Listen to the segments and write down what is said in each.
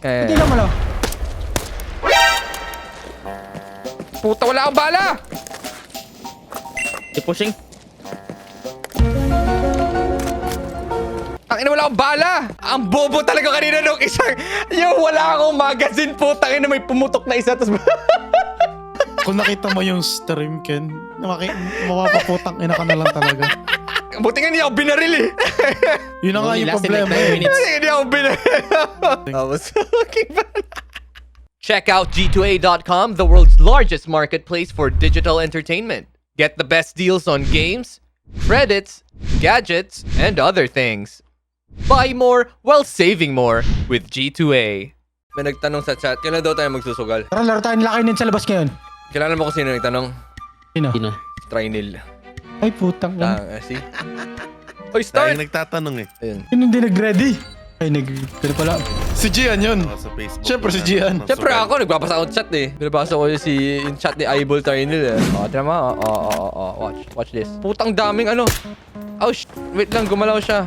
Hindi lang mo lang. Puta, wala akong bala! Keep pushing. Tangina, wala akong bala! Ang bobo talaga kanina nung isang... Yung wala akong magazine po. Tangina, may pumutok na isa. Tapos... Kung nakita mo yung stream, Ken, mapapaputang ina ka na lang talaga. Buti nga hindi ako binaril eh. Yun na nga Only yung lasted like problema 9 eh. minutes. Hindi ako binaril. I was fucking bad. Check out G2A.com, the world's largest marketplace for digital entertainment. Get the best deals on games, credits, gadgets, and other things. Buy more while saving more with G2A. May nagtanong sa chat, kailan daw tayo magsusugal? Tara, laro tayo nilakainin sa labas ngayon. Kilala mo kung sino nagtanong? Sino? Sino? Trinil. Ay, putang ina. See? Oy, Tayo start! nagtatanong eh. Ayun. Sino hindi nag-ready? Ay, Pero pala. Si Gian yun. Sa Facebook. Siyempre si Gian. Siyempre ako, nagbabasa ako ng chat eh. Binabasa ko yung chat ni Eyeball Trinil eh. Tira mo. Watch this. Putang daming ano. Oh, wait lang, gumalaw siya.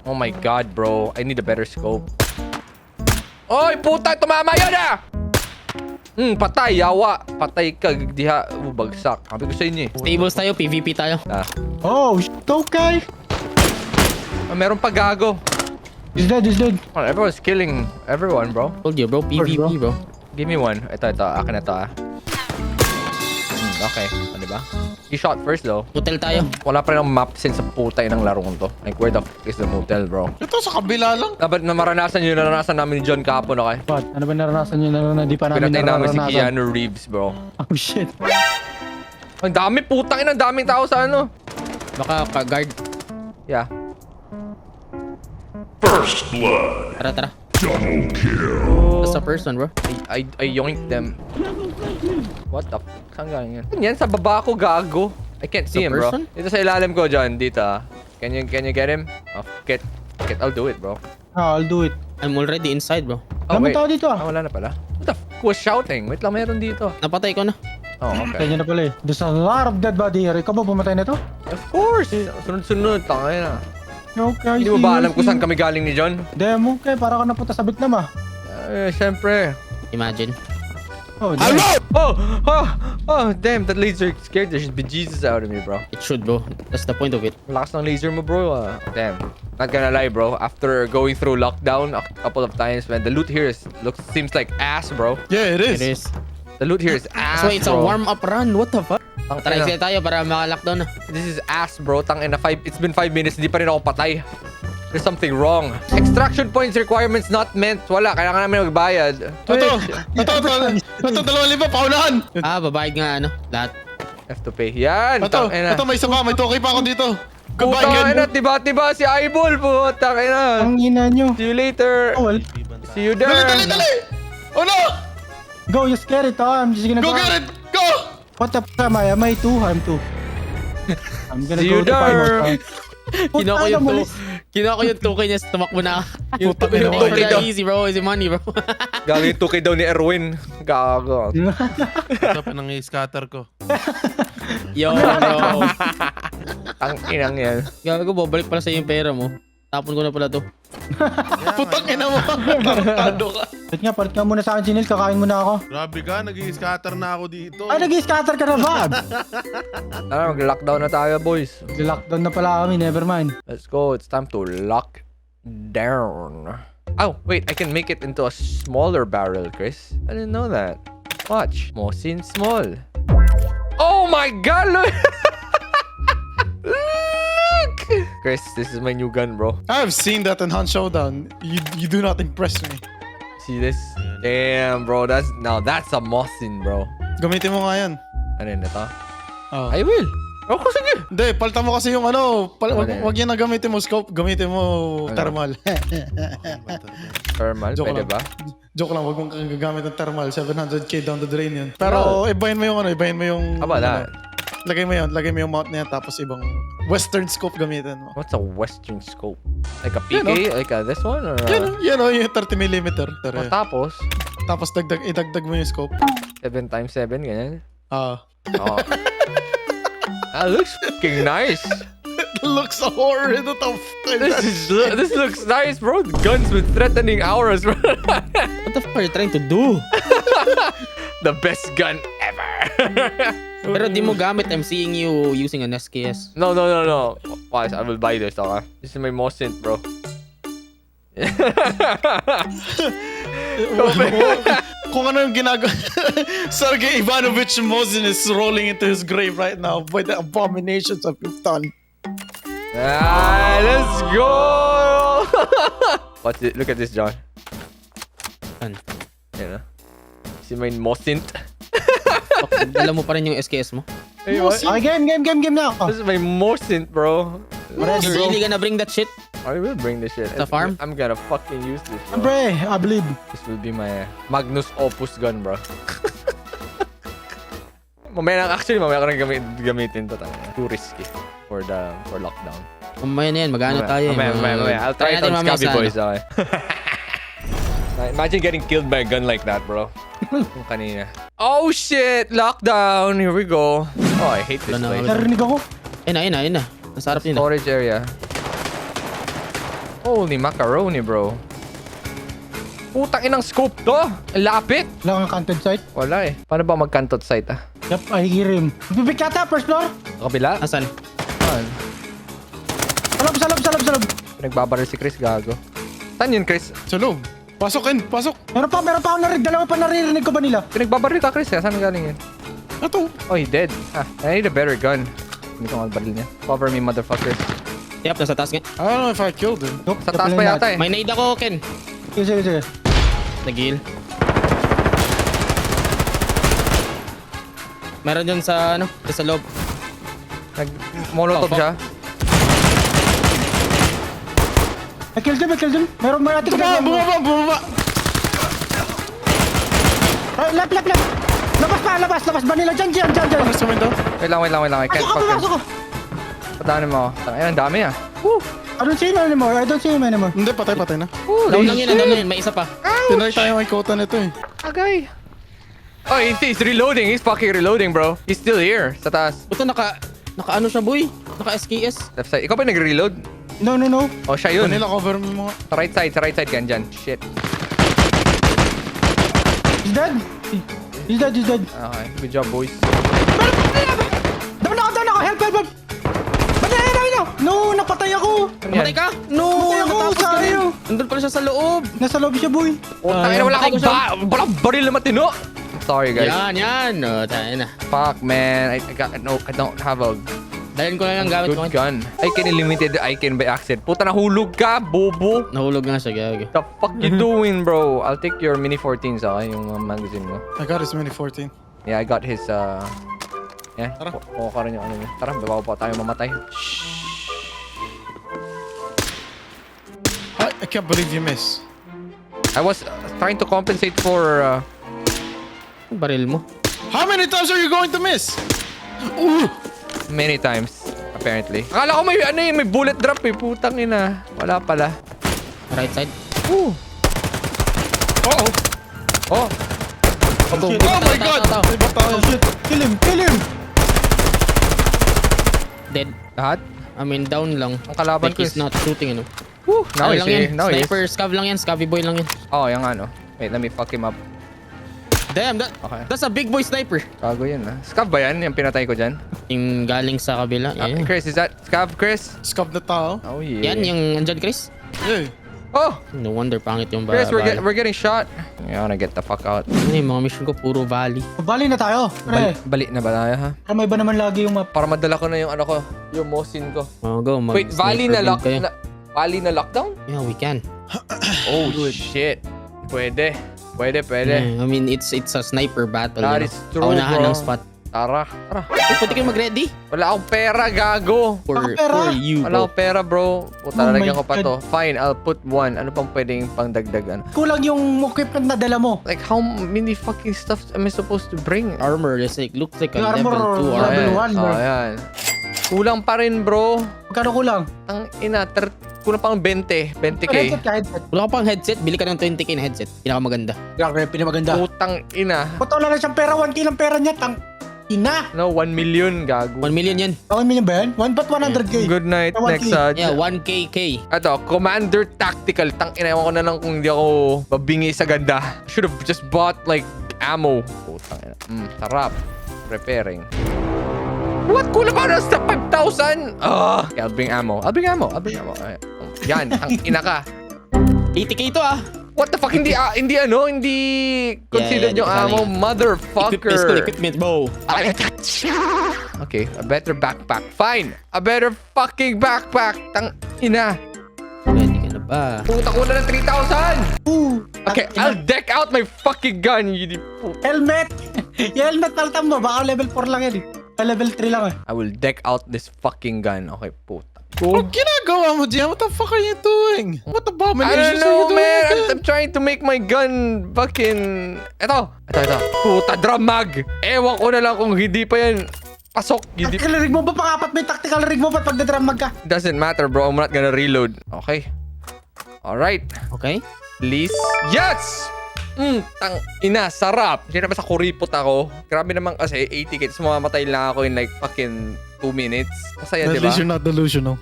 Oh my god, bro. I need a better scope. Oy, puta, tumama yun ah! Patay, yawa. Patay ka, diha, bagsak. Sabi ko sa inyo eh. Stables tayo, PvP tayo. Oh, okay. Meron pa gago. He's dead, he's dead. Oh, everyone's killing everyone, bro. Told you, bro. PvP, bro. Give me one. Ito. Akin na to ah. Okay. O, diba? He shot first though. Hotel tayo. Wala pa rin ang map since sa putay ng larong to. Like, where the fuck is the motel, bro? Ito sa kabila lang. Dapat na maranasan yun, naranasan namin ni John Capo, okay? What? Ano ba naranasan nyo na di pa namin Pinatay namin si naranasan? Keanu Reeves, bro. Oh, shit. Ang dami, putang ina, ang daming tao sa ano. Baka guard. Yeah. Tara, tara. That's the first one, bro. I yoinked them. What the fuck? Saan galing yan? Yan, sa baba ko, gago. I can't see The him, bro. person? Dito sa ilalim ko, John. Dito, ah. Can you get him? Oh, get. I'll do it, bro. I'll do it. I'm already inside, bro. Oh, Daming wait. tao dito Ah, wala na pala. What the fuck was shouting? Wait lang, meron dito. Napatay ko na. Oh, okay. Kanya na pala eh. There's a lot of dead body here. Ikaw ba pumatay na to? Of course! Sunod-sunod, tangay na. Okay, Hindi mo ba alam kung saan kami galing ni John? Demo, okay. Para ka napunta sa Vietnam ah. Siyempre. Imagine. Oh, damn. Damn, that laser scared the bejesus out of me, bro. It should, bro. That's the point of it. Lakas ng laser mo, bro. Damn. Not gonna lie, bro. After going through lockdown a couple of times, man, the loot here seems like ass, bro. Yeah, it is. It is. The loot here is ass, So it's a bro. warm-up run. What the fuck? Tara, Tangina. exit tayo para maka-lockdown na. This is ass, bro. Tangina, it's been 5 minutes, hindi pa rin ako patay. There's something wrong. Extraction points requirements not meant. Wala, kailangan namin magbayad. Ito, 2,000 paunahan. Babayad nga, ano, lahat. Have to pay. Yan, tangina. Ito, may isa pa, may toki pa ako dito. Goodbye, Putang Ken. ina, tiba-tiba si Eyeball, putang ina. Ang ina nyo. See you later. Oh, well. See you there. Dali! Oh no! Go, you scare it. Oh, I'm just gonna Go go. get it! Go! What the fuck am I? Am I 2? I'm 2. I'm gonna See go you to there. Kinuha ko yung malis. Kinuha ko yung 2K niya, tumakbo na. Yung Putang ina mo. 2K daw. Easy, bro. Easy money, bro. Gagawin 2K daw ni Erwin. Gago. Ito pa nang i-scatter ko. Yo, bro. Ang inang yan. Gago, babalik pala sa yung pera mo. Tapon ko na pala to. Putang ina mo. Tarantado ka. Palit nga muna sa akin, Chinil. Kakain muna ako. Grabe ka, nag-i-scatter na ako dito. Ay, nag-i-scatter ka na ba? Tara, mag-lockdown na tayo, boys. Lockdown na pala kami. Never mind. Let's go. It's time to lock down. Oh, wait. I can make it into a smaller barrel, Chris. I didn't know that. Watch. Mosin small. Oh my god, look! Look! Chris, this is my new gun, bro. I've seen that in Hunt Showdown. You do not impress me. See this? Damn, bro. That's a Mosin, bro. Gamitin mo nga yan. Ano yun ito? Oh. I will. Ako, sige. Hindi, palitan mo kasi yung ano. Ano yan? Wag yan na gamitin mo scope. Gamitin mo Ano? thermal. Thermal, Joke pwede lang. ba? Joke lang, wag mong gagamit ng thermal. 700k down the drain yun. Pero ibahin mo yung ano, ibahin mo yung... How about that? Lagay mo yung mount na yan, tapos ibang western scope gamitin mo. What's a Western scope? Like a Yan, PK? Like this one? Or Yan o, yung 30mm. Tapos, Tapos idagdag mo yung scope. 7x7, ganyan. Ah. Oh. That looks fucking nice. looks horrid. What the fuck is that? This looks nice, bro. Guns with threatening auras, bro. What the fuck are you trying to do? The best gun ever. Pero di mo gamit. I'm seeing you using an SKS. No. Wise, I will buy this, okay? This is my Mosin, bro. Kung ano yung ginagawa. Sergey Ivanovich Mosin is rolling into his grave right now by the abominations of you've done. Let's go! What's it? Look at this, John. Saan? Yan na. Si may Mosin. Fuck, dala mo pa rin yung SKS mo? Hey, what? Okay, game na ako. This is my Mosin, bro. You're really gonna bring that shit? I will bring this shit. Sa farm? I'm gonna fucking use this, bro. Siyempre, I believe. This will be my Magnus Opus gun, bro. mamaya ko rin gamitin to. Too risky for lockdown. Kumaya na yan, mag-ano tayo. Mamaya. I'll try it natin on mamaya Scabby sa Boys, okay? Imagine getting killed by a gun like that, bro. Yung kanina. Oh shit! Lockdown! Here we go. Oh, I hate this Wala na, place. Narinig ako. Ayun na. Nasa harap nila. Storage area. Holy macaroni, bro. Putang inang scope to! Lapit! Wala kang content site. Wala eh. Paano ba mag-cantot site ah? Yup, I hear him. Bibig yata, first floor. Sa kabila? Asan? Saan? Salab. Nagbabaril si Chris, gago. Saan yun, Chris? Sa loob. Pasok, Ken. Pasok. Meron pa ako narinig. Dalawa pa naririnig ko ba nila? Pinagbabaril ka, Chris, eh. Saan galing yun? Ito. Oh, he dead. I need a better gun. Hindi ko magbaril niya. Cover me, motherfuckers. Yep, nasa taas nga. I don't know if I killed him. Nope, Sa taas pa yata eh. May nade ako, Ken. Sige. Nagil. Meron dyan sa, sa loob. Nag-molotov Oh, fuck. siya. I killed him. Meron may ating Bumaba. Left. Labas ba nila? Dyan. Ano sa window? Wait lang. I can't fucking... Pasok ako. Patahanin mo ako. Ay, ang dami ah. I don't see him anymore. Hindi, patay na. Down lang yun. May isa pa. Tinry tayo ang ikota nito eh. Agay. Oh, he's reloading. He's fucking reloading, bro. He's still here. Sa taas. Ito naka ano siya, boy? Naka SKS. Left side. Ikaw ba nag-reload? No. Oh, siya yun. Manila, cover mo mga... Sa right side ka dyan. Shit. He's dead. Okay. Good job, boys. Down ako. Help. No, napatay ako. Matay ka? No! Matay ako, Nakatapos ka rin. sayo. Nandun pala siya sa loob. Nasa lobby siya, boy. Tangina, wala patay ko akong walang baril na matino. Sorry, guys. Yan. Tayo na. Fuck, man. I don't have a Dalhin ko na lang gamit ko. good gun. I can limited icon by accident. Puta, nahulog ka, bobo. Nahulog nga siya, gagi. The fuck you doing, bro? I'll take your mini 14s, okay? Yung magazine mo. I got his mini 14. Yeah, I got his, yeah. Tara. Kuha ka rin yung ano niya. Tara, babaw pa tayo mamatay. I can't believe you miss. I was trying to compensate for, Ang baril mo. How many times are you going to miss? Ooh! many times, apparently. Akala ko may bullet drop eh. Putang ina. Wala pala. Right side. Ooh. Uh-oh. Oh. Oh my God! Iba tayo. Shit. Kill him. Dead. Lahat? I mean, down lang. Ang kalaban Like ko he's not shooting, ano. Woo. Now Ano he's lang yan? here. Now he's. Sniper, scav lang yan. Scabby boy lang yan. Oh, yung ano. Wait, let me fuck him up. Damn, Okay. that's a big boy sniper. Kago yun ah. Scav ba yan? Yung pinatay ko dyan? Yung galing sa kabila. Ah, Yeah. Chris, is that Scav, Chris? Scab na tao. Oh yeah. Yan, yung andyan, Chris. Yeah. Oh! No wonder pangit yung Chris, bala. we're getting shot. I wanna get the fuck out. Ano yung mga mission ko? Puro valley. Bali na tayo. Pre, Balik na ba tayo ha? may iba naman lagi yung map. Para madala ko na yung ano ko. Yung Mosin ko. Oh, go. Wait, Valley na lock... Kayo. Valley na lockdown? Yeah, we can. Oh shit. Pwede. Yeah, I mean, it's a sniper battle. That you is true, know. Paunahan bro. ng spot. Tara. Pwede kayo mag-ready? Wala akong pera, gago. For pera? you, Wala bro. akong pera, bro. Puta, Oh lalagyan my ko pa God. to. Fine, I'll put one. Ano pang pwedeng pangdagdagan? Kulang yung equipment na dala mo. Like, how many fucking stuff am I supposed to bring? Armor, looks like a Yung level armor, 2 level armor. one, bro. Ayan. Kulang pa rin, bro. Magkano kulang? Ang ina, kulang pang 20. 20k. Headset ka, headset. Wala ka pang headset, bili ka ng 20k na headset. Pinakamaganda. Grabe, pinamaganda. Putang ina. Puto, wala na siyang pera. 1K lang pera niya. Ina! No, 1 million, gago. 1 million yan. Okay million ba yan? 1.100k. Good night, 1K. next Yeah, 1KK. Ito, Commander Tactical. Ewan ko na lang kung hindi ako babingi sa ganda. Should have just bought like ammo. Putang ina. Sarap. Repairing. What? Kulang pa na sa 5,000? Okay, I'll bring ammo. Ay, yan, ang ina ka. 80k to ah. What the fuck? Hindi considered yeah, yung di ammo, kasali. motherfucker. School equipment, bro. Okay, a better backpack. Fine. A better fucking backpack. Tang ina. Pwede ka na ba? Puta ko na ng 3,000. Ooh. Okay, I'll deck out my fucking gun. You Helmet! Yung helmet palitan mo. Baka level 4 lang yan eh. Level 3 lang eh. I will deck out this fucking gun. Okay, puta. Ano ginagawa mo, Gian? What the fuck are you doing? What I abominations don't know, are you doing? man. again? I'm trying to make my gun fucking... Ito. Puta, drum mag. Ewan ko na lang kung hindi pa yan pasok. Hindi... Tactical rig mo ba? Pang-apat may tactical rig mo ba pag nadramag ka? Doesn't matter, bro. I'm not gonna reload. Okay. Alright. Okay. Please. Yes! Tang ina, sarap. Hindi naman sa kuripot ako. Grabe naman kasi 80 kids. Mamamatay lang ako in like fucking 2 minutes. Masaya, At di ba? least you're not delusional.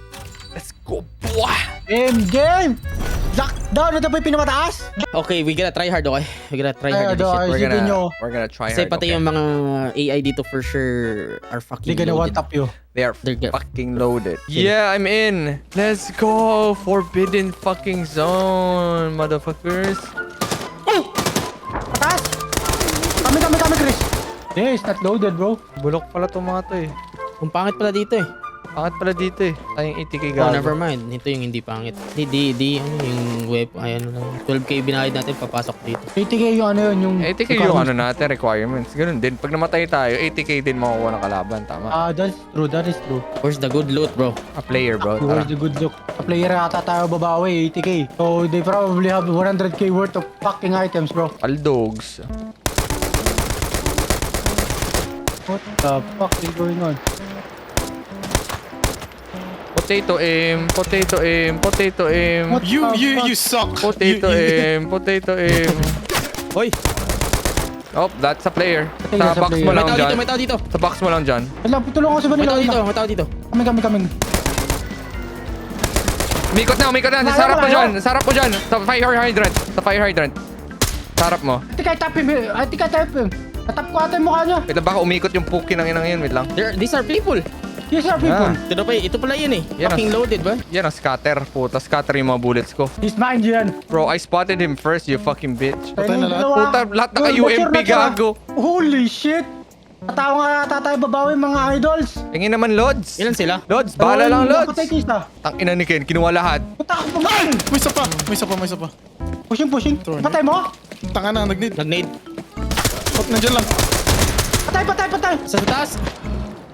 Let's go. Buwah! Game! Lockdown! Ito pa yung pinamataas? Okay, we gotta try hard, okay? We gotta try hard Ay, this shit. Isipin nyo. We're gonna try Kasi hard. pati okay? yung mga AI dito for sure are fucking Hindi ka na loaded. one-tap you. They are They're good. fucking loaded. Yeah, I'm in. Let's go. Forbidden fucking zone, motherfuckers. Pataas! Kami, Chris! Yeah, it's not loaded, bro. Bulok pala itong mga to eh. Ang pangit pala dito eh. Pangit pala dito eh. Tayong 80k Oh, gago. never mind. Ito yung hindi pangit. Di, ano yung web, ayan lang. 12k binayad natin, papasok dito. 80k yung ano yun, yung... 80k yung ano natin, requirements. Ganun din. Pag namatay tayo, 80k din makukuha ng kalaban. Tama. That is true. Where's the good loot, bro? A player, bro. Where's Tara. the good look? Sa player ata tayo babawi, 80k. So, they probably have 100k worth of fucking items, bro. Aldogs. What the fuck is going on? Potato aim. Potato aim. Potato aim. What the You fuck? suck. Potato aim. Potato aim. Hoy! Oh, that's a player. Sige, Sa sa box player. mo May lang tao dito, dyan. may tao dito. Sa box mo lang dyan. Wala, tulungan ko sa May Vanilla. tao dito, may tao dito. Kami. Umikot na. Malayo, Sarap mo malayo. dyan. Sarap mo dyan. Sa fire hydrant. Sa fire hydrant. Sarap mo. I think I tap him. Natap ko ata yung mukha niya. Wait lang, baka umikot yung puki ng inang yun. Wait lang. These are people. Yes, sir, people. Ito pala yun eh. Yan, Fucking loaded ba? Yan ang scatter. Puta, scatter yung mga bullets ko. He's mine, Gian. Bro, I spotted him first, you fucking bitch. Patay na lahat. Puta, lahat naka-UMP, gago. Holy shit. Natawa nga ata tayo babawi mga idols. Tingin naman, Lods. Ilan sila? Lods, bahala lang, Lods. Napatay kisa. Tang ina ni Ken, kinuha lahat. Puta ka pumain. May isa pa. Pushing. Turn. Patay mo? Tanga na, nag-need. Nag-nade. Hop, nandyan lang. Patay. Sa taas.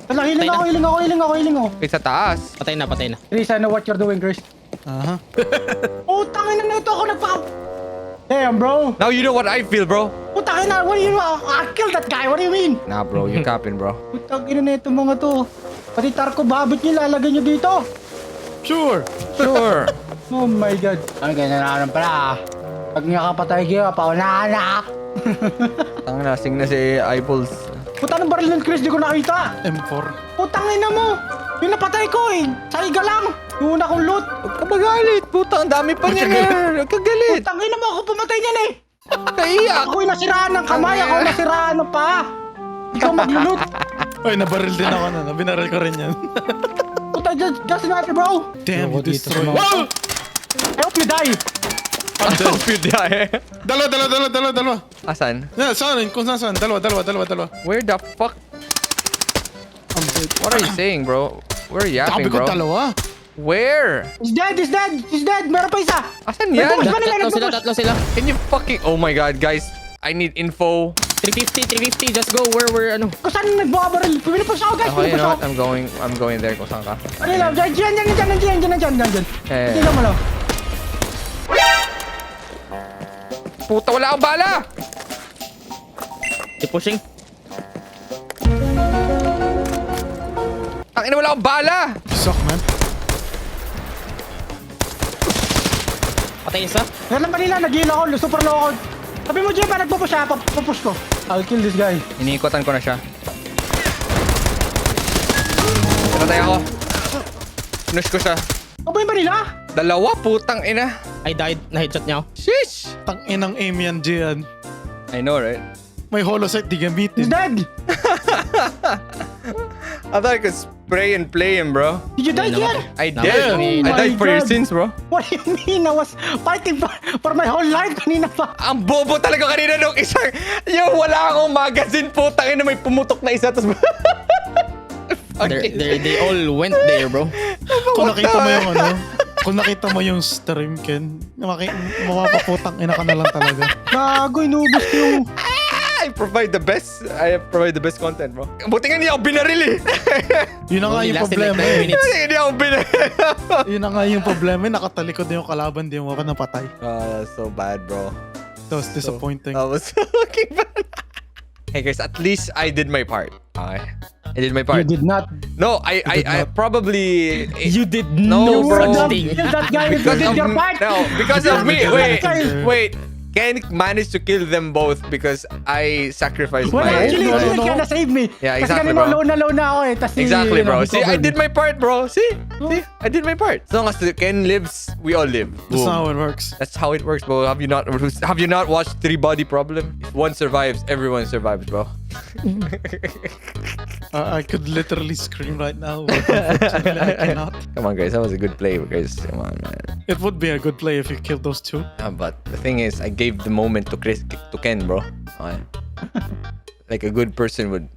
Wala, healing ako. Okay, sa taas. Patay na. Chris, I know what you're doing, Chris. Aha. Oh, tangin na ito ako Damn, bro. Now you know what I feel, bro. Putangin na, what do you mean? I killed that guy, what do you mean? Nah, bro, you capping, bro. Putangin na ito mga to. Pati Tarko, babit nyo, lalagay nyo dito. Sure. Sure. Oh my God. Ang ganyan na naman pala. Pag nga kapatay kayo, paunahan na. Tang nasing na si Eyeballs. Puta ng baril ng Chris, di ko nakita. M4. Putangin na mo. Yung napatay ko eh. Saiga lang. Yung una kong loot. Huwag ka magalit, puta. Ang dami pa niya. Huwag ka galit. Putangin na mo ako pumatay niyan eh. Kaiyak. Ako'y nasiraan ng kamay, ako nasiraan ng paa. Ikaw maglulot. Ay, nabaril din ako na. Binaril ko rin yan. Puta, just matter, bro. Damn, you Ako dito sa destroyed. mga- Wow! I hope you die. Ang stupid eh. Dalawa. Asan? Yeah, saan? Kung saan? Dalawa. Where the fuck? What are you saying, bro? Where are you yapping, Sabi ko bro? dalawa. Where? He's dead. Meron pa isa. Asan May yan? bukas pa nila, Tatlo sila. Can you fucking... Oh my god, guys. I need info. 350. Just go where we're ano. Kung saan nagbabaril? Pinipush ako, guys. Okay, you Pinipush know ako. what? I'm going there kung saan ka. Ano lang? Diyan. Eh. Tingnan mo lang. Puta, wala akong bala! Keep pushing. Ang ina, wala akong bala! Suck, man. Patay isa. Meron lang kanila, nag-heal ako, super low ako. Sabi mo, Jeff, nagpupush siya, papush ko. I'll kill this guy. Iniikotan ko na siya. Patay ako. Pinush ko siya. Abay ba nila? Dalawa, putang ina. I died. Na-headshot niya ako. Sheesh! Tang-inang aim yan, Gian. I know, right? May holosight di He's gamitin. dead! I thought I could spray and play him, bro. Did you die Ayun yet? ako. I Naman did. kami. I died my for your God. sins, bro. What do you mean? I was fighting for my whole life kanina pa. Ang bobo talaga kanina nung isang... Yo, wala akong magazine, putang ina. May pumutok na isa, tapos... They all went there, bro. Kung nakita mo yung ano, kung nakita mo yung stream, Ken, mapapaputang ina ka na lang talaga. Gago, inubos ko yung... I provide the best. I provide the best content, bro. Buti nga hindi ako binaril eh. Yun na nga Only yung lasted like problema 9 eh. minutes. Hindi ako binaril. Yun na nga yung problema eh. Nakatalikod na yung kalaban, di mo pa napatay. That's so bad, bro. That was disappointing. That was fucking bad. Hey guys, at least I did my part. Okay. I did my You part. did not. No, I probably... You did No, no bro. such You thing. killed that guy if you Because did of your part. no, because of me. You Wait, killed that guy. wait. Ken managed to kill them both because I sacrificed Well, my. actually, no, you no. kinda saved me. Yeah, Kasi exactly, kanina bro. low na ako eh. Tas Exactly, bro. See, I recovered. did my part, bro. See, I did my part. As long as Ken lives, we all live. That's Boom. not how it works. That's how it works, bro. Have you not watched Three Body Problem? If one survives, everyone survives, bro. I could literally scream right now, but unfortunately I cannot. Come on, guys. That was a good play, guys. Come on, man. It would be a good play if you killed those two. But the thing is, I gave the moment to Ken, bro. Okay. Like a good person would.